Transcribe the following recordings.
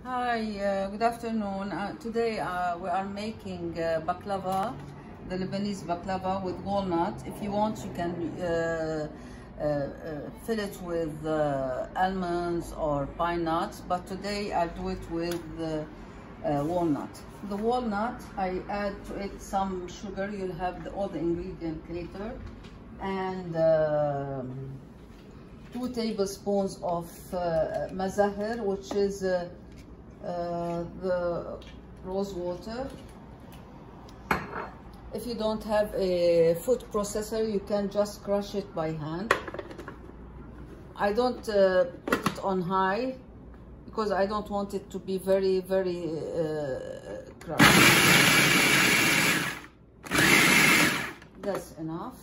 Hi, good afternoon. Today we are making baklava, the Lebanese baklava with walnut. If you want, you can fill it with almonds or pine nuts, but today I'll do it with walnut. The walnut, I add to it some sugar. You'll have all the ingredients later, and 2 tablespoons of mazaher, which is the rose water. If you don't have a food processor, you can just crush it by hand. I don't put it on high because I don't want it to be very crushed. That's enough.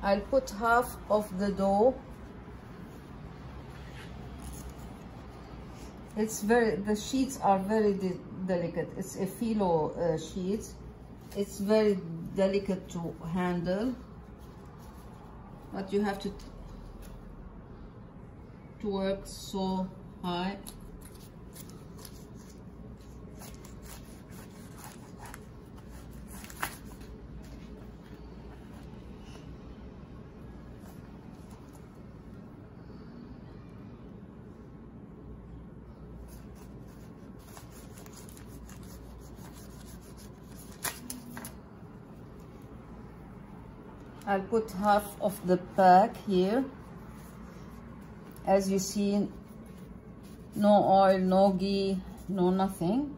I'll put half of the dough. The sheets are very delicate. It's a Phyllo sheet. It's very delicate to handle, but you have to work so high. I'll put half of the pack here. As you see, no oil, no ghee, no nothing,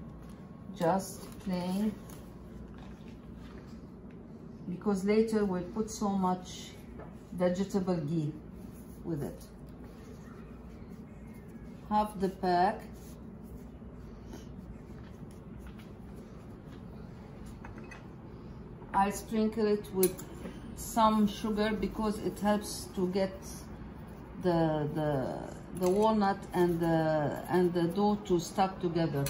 just plain, because later we'll put so much vegetable ghee with it. Half the pack. I'll sprinkle it with some sugar because it helps to get the walnut and the dough to stuck together.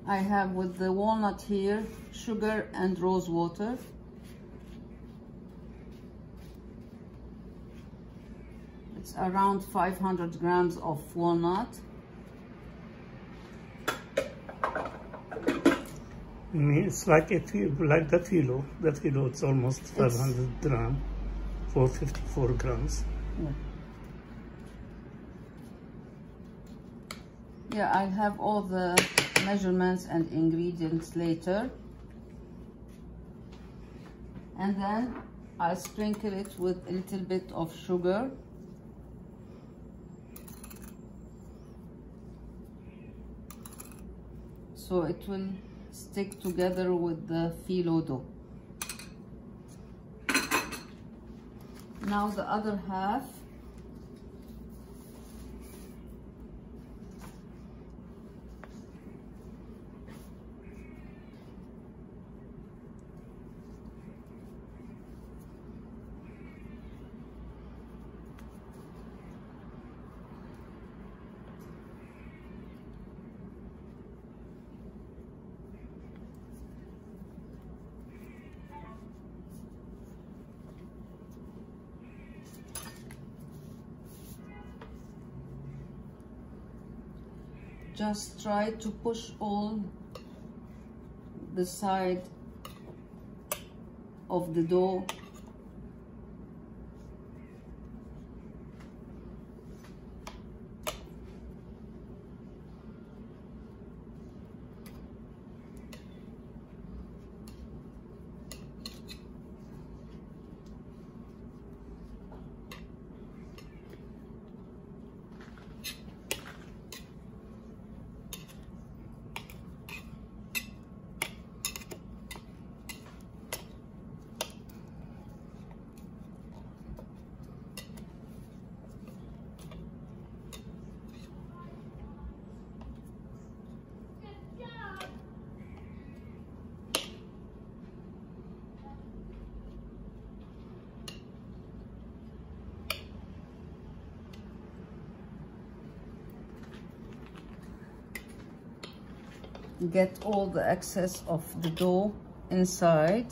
I have with the walnut here sugar and rose water. It's around 500 grams of walnut. It's like the Phyllo. The Phyllo, it's almost 500 grams, 454 grams. Yeah, I'll have all the measurements and ingredients later, and then I'll sprinkle it with a little bit of sugar. So it will stick together with the Phyllo dough. Now the other half. Just try to push all the side of the dough. get all the excess of the dough inside.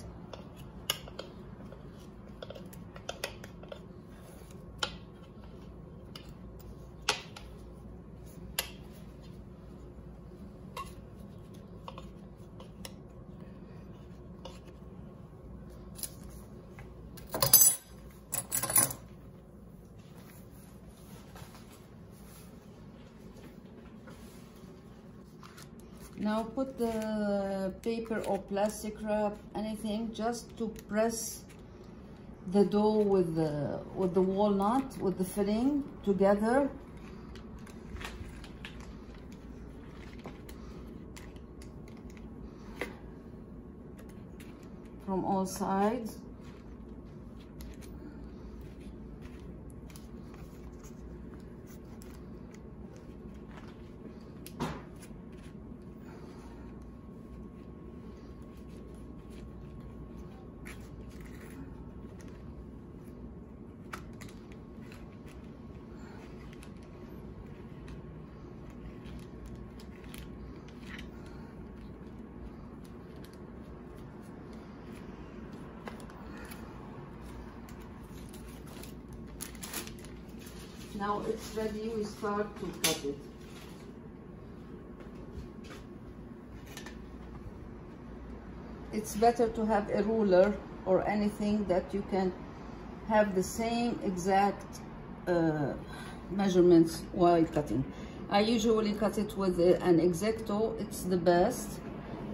Now put the paper or plastic wrap, anything, just to press the dough with the walnut, with the filling together. From all sides. Now it's ready, we start to cut it. It's better to have a ruler or anything that you can have the same exact measurements while cutting. I usually cut it with an X-Acto, it's the best.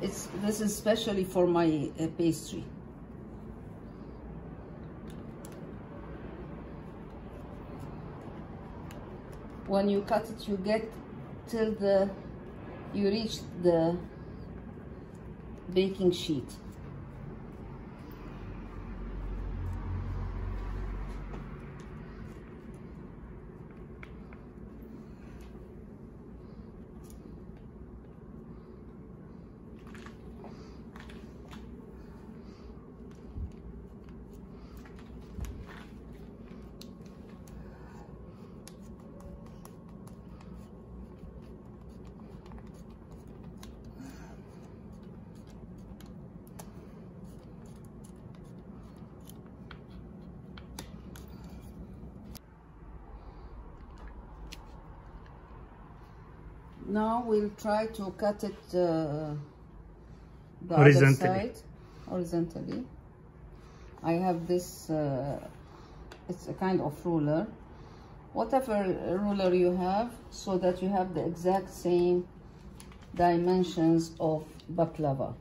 This is especially for my pastry. When you cut it, you get till you reach the baking sheet. Now we'll try to cut it the other side horizontally. I have this, it's a kind of ruler. Whatever ruler you have, so that you have the exact same dimensions of baklava.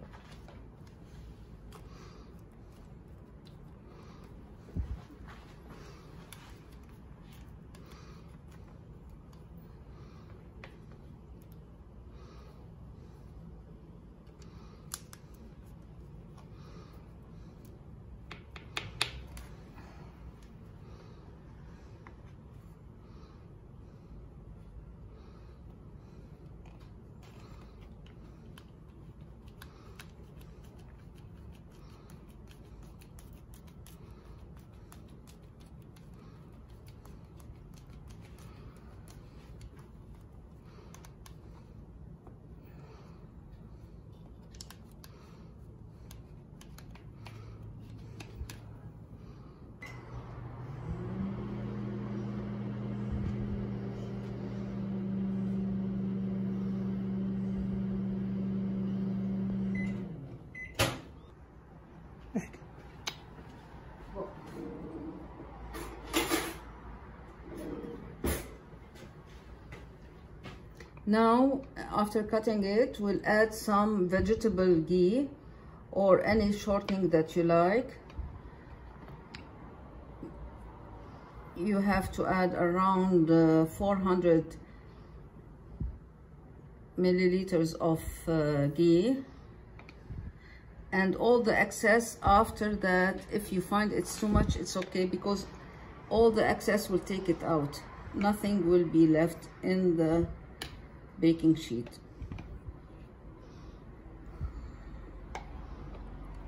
Now, after cutting it, we'll add some vegetable ghee or any shortening that you like. You have to add around 400 milliliters of ghee, and all the excess after that, if you find it's too much, it's okay, because all the excess will take it out. Nothing will be left in the baking sheet.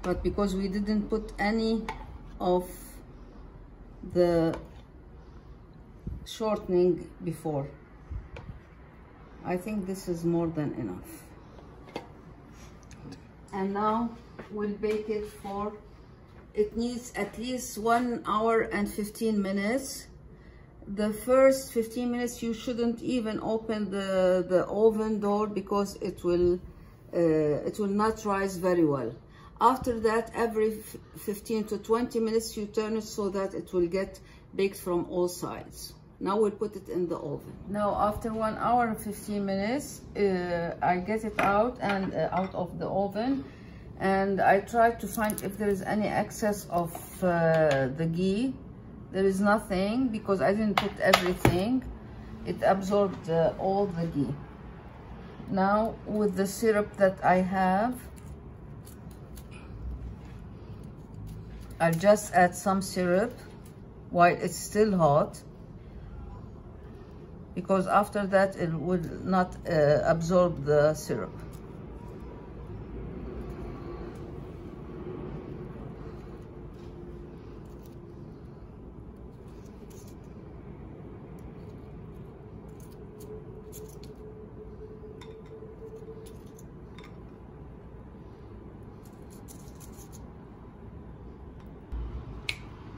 But because we didn't put any of the shortening before, I think this is more than enough. And now we'll bake it for, it needs at least 1 hour and 15 minutes. The first 15 minutes you shouldn't even open the oven door because it will not rise very well. After that, every 15 to 20 minutes you turn it so that it will get baked from all sides. Now we'll put it in the oven. Now after 1 hour and 15 minutes, I get it out and out of the oven, and I try to find if there is any excess of the ghee. There is nothing because I didn't put everything. It absorbed all the ghee. Now with the syrup that I have, I'll just add some syrup while it's still hot, because after that it would not absorb the syrup.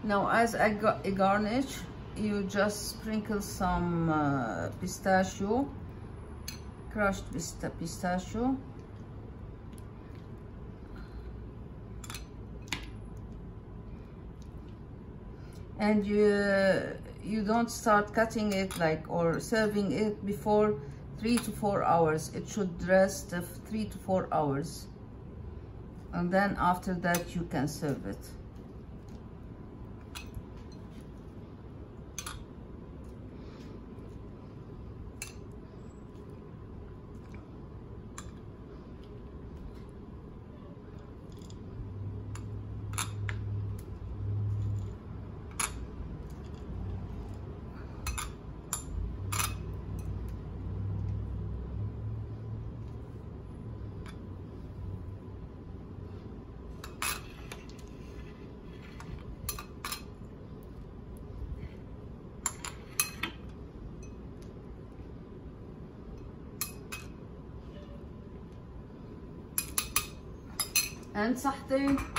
Now as I got a garnish, you just sprinkle some pistachio, crushed pistachio. And you don't start cutting it or serving it before 3 to 4 hours. It should rest 3 to 4 hours. And then after that you can serve it. And صحتين.